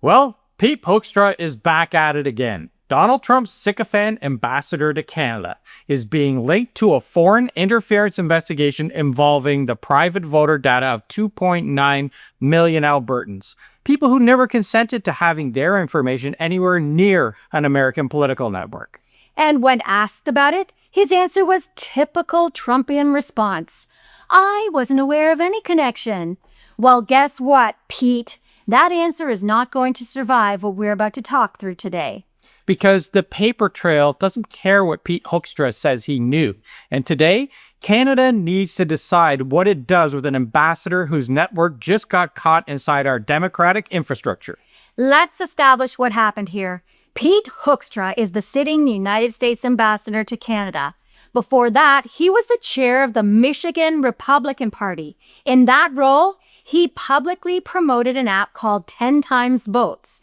Well, Pete Hoekstra is back at it again. Donald Trump's sycophant ambassador to Canada is being linked to a foreign interference investigation involving the private voter data of 2.9 million Albertans, people who never consented to having their information anywhere near an American political network. And when asked about it, his answer was typical Trumpian response. I wasn't aware of any connection. Well, guess what, Pete? That answer is not going to survive what we're about to talk through today. Because the paper trail doesn't care what Pete Hoekstra says he knew. And today, Canada needs to decide what it does with an ambassador whose network just got caught inside our democratic infrastructure. Let's establish what happened here. Pete Hoekstra is the sitting United States ambassador to Canada. Before that, he was the chair of the Michigan Republican Party. In that role, he publicly promoted an app called 10 Times Votes.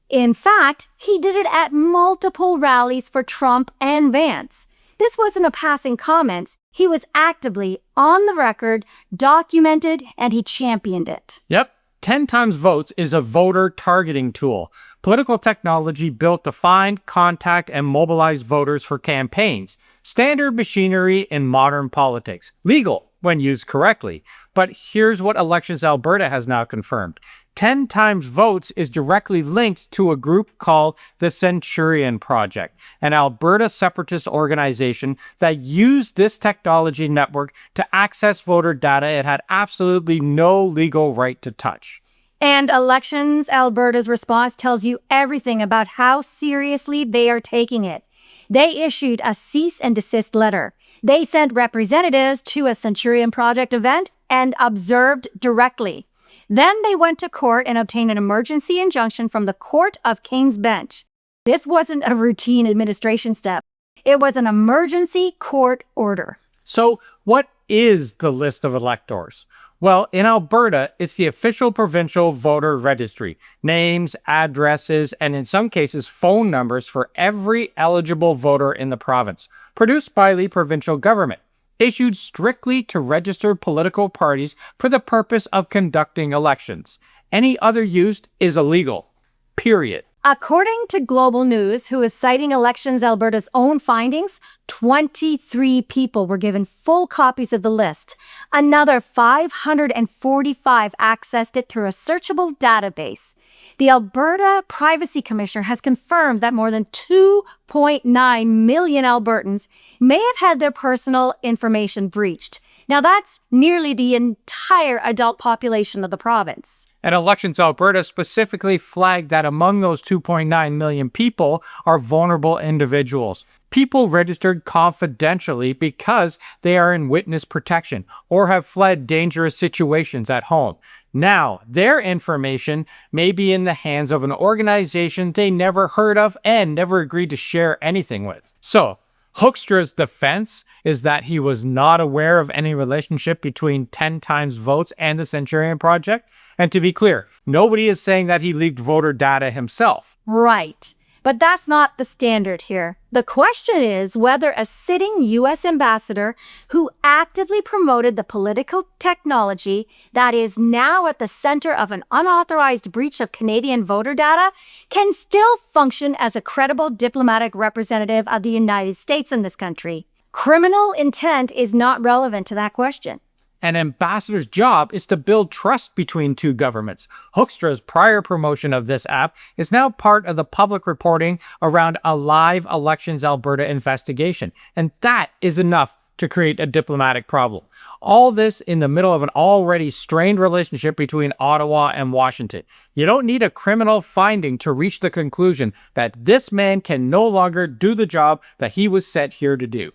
In fact, he did it at multiple rallies for Trump and Vance. This wasn't a passing comment. He was actively on the record, documented, and he championed it. Yep. 10 Times Votes is a voter targeting tool, political technology built to find, contact, and mobilize voters for campaigns. Standard machinery in modern politics. Legal when used correctly. But here's what Elections Alberta has now confirmed. 10 Times Votes is directly linked to a group called the Centurion Project, an Alberta separatist organization that used this technology network to access voter data it had absolutely no legal right to touch. And Elections Alberta's response tells you everything about how seriously they are taking it. They issued a cease and desist letter. They sent representatives to a Centurion Project event and observed directly. Then they went to court and obtained an emergency injunction from the Court of King's Bench. This wasn't a routine administration step. It was an emergency court order. So what is the list of electors? Well, in Alberta, it's the official provincial voter registry. Names, addresses, and in some cases, phone numbers for every eligible voter in the province, produced by the provincial government, issued strictly to registered political parties for the purpose of conducting elections. Any other use is illegal. Period. According to Global News, who is citing Elections Alberta's own findings, 23 people were given full copies of the list. Another 545 accessed it through a searchable database. The Alberta Privacy Commissioner has confirmed that more than 2.9 million Albertans may have had their personal information breached. Now that's nearly the entire adult population of the province. And Elections Alberta specifically flagged that among those 2.9 million people are vulnerable individuals. People registered confidentially because they are in witness protection or have fled dangerous situations at home. Now, their information may be in the hands of an organization they never heard of and never agreed to share anything with. So, Hoekstra's defense is that he was not aware of any relationship between 10 Times Votes and the Centurion Project. And to be clear, nobody is saying that he leaked voter data himself. Right. But that's not the standard here. The question is whether a sitting U.S. ambassador who actively promoted the political technology that is now at the center of an unauthorized breach of Canadian voter data can still function as a credible diplomatic representative of the United States in this country. Criminal intent is not relevant to that question. An ambassador's job is to build trust between two governments. Hoekstra's prior promotion of this app is now part of the public reporting around a live Elections Alberta investigation, and that is enough to create a diplomatic problem. All this in the middle of an already strained relationship between Ottawa and Washington. You don't need a criminal finding to reach the conclusion that this man can no longer do the job that he was set here to do.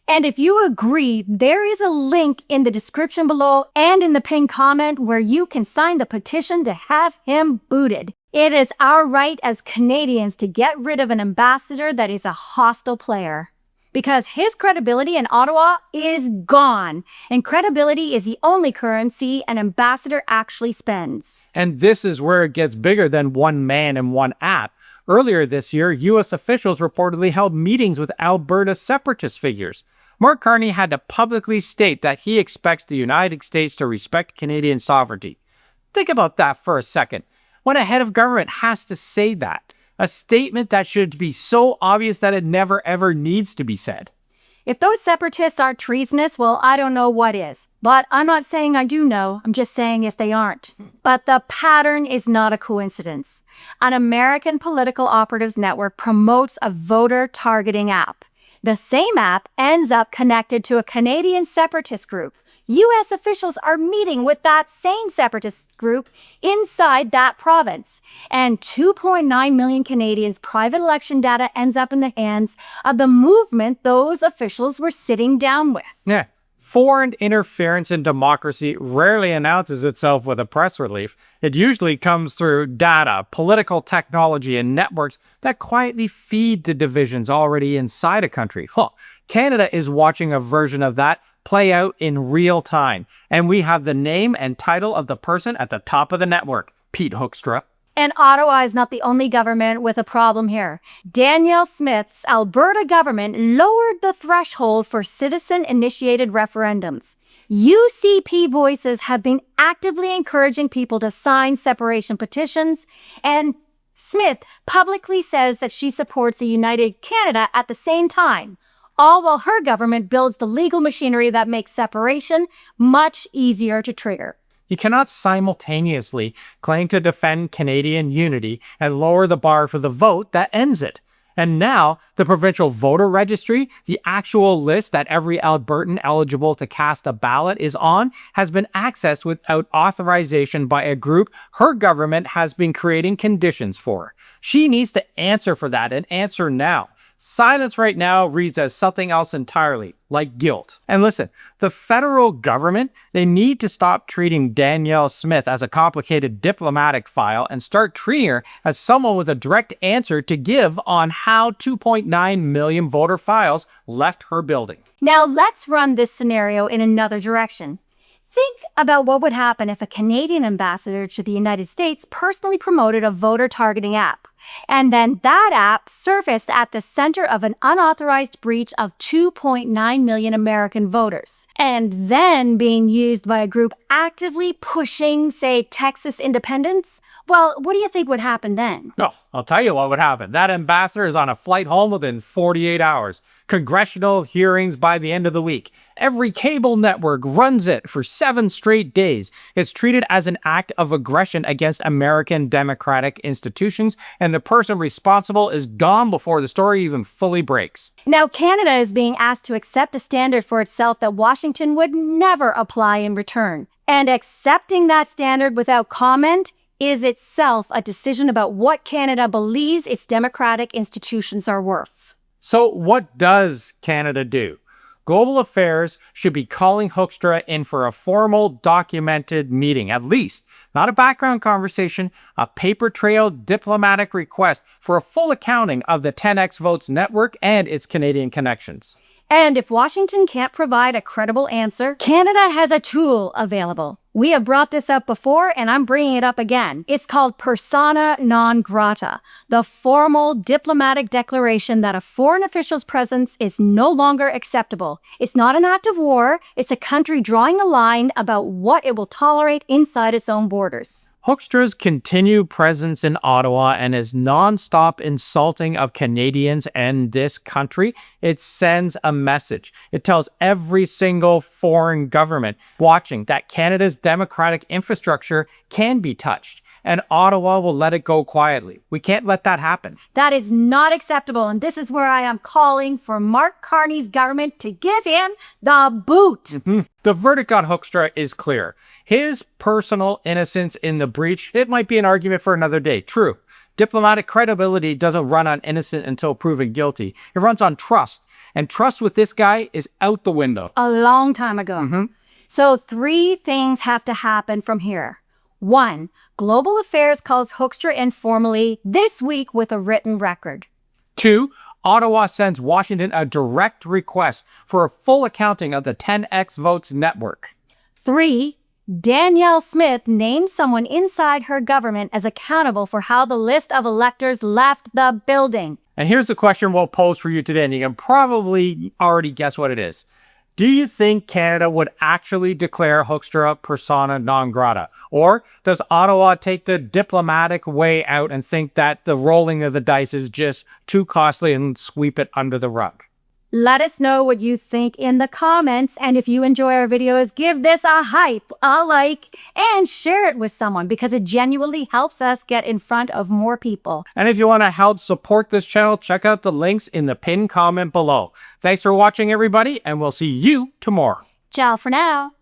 And if you agree, there is a link in the description below and in the pinned comment where you can sign the petition to have him booted. It is our right as Canadians to get rid of an ambassador that is a hostile player. Because his credibility in Ottawa is gone, and credibility is the only currency an ambassador actually spends. And this is where it gets bigger than one man and one app. Earlier this year, U.S. officials reportedly held meetings with Alberta separatist figures. Mark Carney had to publicly state that he expects the United States to respect Canadian sovereignty. Think about that for a second. when a head of government has to say that? A statement that should be so obvious that it never ever needs to be said. If those separatists are treasonous, well, I don't know what is. But I'm not saying I do know, I'm just saying if they aren't. But the pattern is not a coincidence. An American political operatives network promotes a voter targeting app. The same app ends up connected to a Canadian separatist group. U.S. officials are meeting with that same separatist group inside that province. And 2.9 million Canadians' private election data ends up in the hands of the movement those officials were sitting down with. Yeah. Foreign interference in democracy rarely announces itself with a press release. It usually comes through data, political technology, and networks that quietly feed the divisions already inside a country. Canada is watching a version of that play out in real time. And we have the name and title of the person at the top of the network, Pete Hoekstra. And Ottawa is not the only government with a problem here. Danielle Smith's Alberta government lowered the threshold for citizen-initiated referendums. UCP voices have been actively encouraging people to sign separation petitions, and Smith publicly says that she supports a united Canada at the same time, all while her government builds the legal machinery that makes separation much easier to trigger. You cannot simultaneously claim to defend Canadian unity and lower the bar for the vote that ends it. And now, the provincial voter registry, the actual list that every Albertan eligible to cast a ballot is on, has been accessed without authorization by a group her government has been creating conditions for. She needs to answer for that and answer now. Silence right now reads as something else entirely, like guilt. And listen, the federal government, they need to stop treating Danielle Smith as a complicated diplomatic file and start treating her as someone with a direct answer to give on how 2.9 million voter files left her building. Now let's run this scenario in another direction. Think about what would happen if a Canadian ambassador to the United States personally promoted a voter targeting app, and then that app surfaced at the center of an unauthorized breach of 2.9 million American voters, and then being used by a group actively pushing, say, Texas independence? Well, what do you think would happen then? Oh, I'll tell you what would happen. That ambassador is on a flight home within 48 hours. Congressional hearings by the end of the week. Every cable network runs it for 7 straight days. It's treated as an act of aggression against American democratic institutions, and the person responsible is gone before the story even fully breaks. Now, Canada is being asked to accept a standard for itself that Washington would never apply in return. And accepting that standard without comment is itself a decision about what Canada believes its democratic institutions are worth. So what does Canada do? Global Affairs should be calling Hoekstra in for a formal, documented meeting, at least. Not a background conversation, a paper trail diplomatic request for a full accounting of the 10X Votes network and its Canadian connections. And if Washington can't provide a credible answer, Canada has a tool available. We have brought this up before, and I'm bringing it up again. It's called persona non grata, the formal diplomatic declaration that a foreign official's presence is no longer acceptable. It's not an act of war. It's a country drawing a line about what it will tolerate inside its own borders. Hoekstra's continued presence in Ottawa and his non-stop insulting of Canadians and this country, it sends a message. It tells every single foreign government watching that Canada's democratic infrastructure can be touched, and Ottawa will let it go quietly. We can't let that happen. That is not acceptable, and this is where I am calling for Mark Carney's government to give him the boot. The verdict on Hoekstra is clear. His personal innocence in the breach, it might be an argument for another day. True. Diplomatic credibility doesn't run on innocent until proven guilty. It runs on trust. And trust with this guy is out the window. A long time ago. So 3 things have to happen from here. 1, Global Affairs calls Hoekstra informally this week with a written record. 2, Ottawa sends Washington a direct request for a full accounting of the 10X Votes network. 3, Danielle Smith named someone inside her government as accountable for how the list of electors left the building. And here's the question we'll pose for you today, and you can probably already guess what it is. Do you think Canada would actually declare Hoekstra persona non grata? Or does Ottawa take the diplomatic way out and think that the rolling of the dice is just too costly and sweep it under the rug? Let us know what you think in the comments, and if you enjoy our videos, give this a hype, a like, and share it with someone because it genuinely helps us get in front of more people. And if you want to help support this channel, check out the links in the pinned comment below. Thanks for watching, everybody, and we'll see you tomorrow. Ciao for now.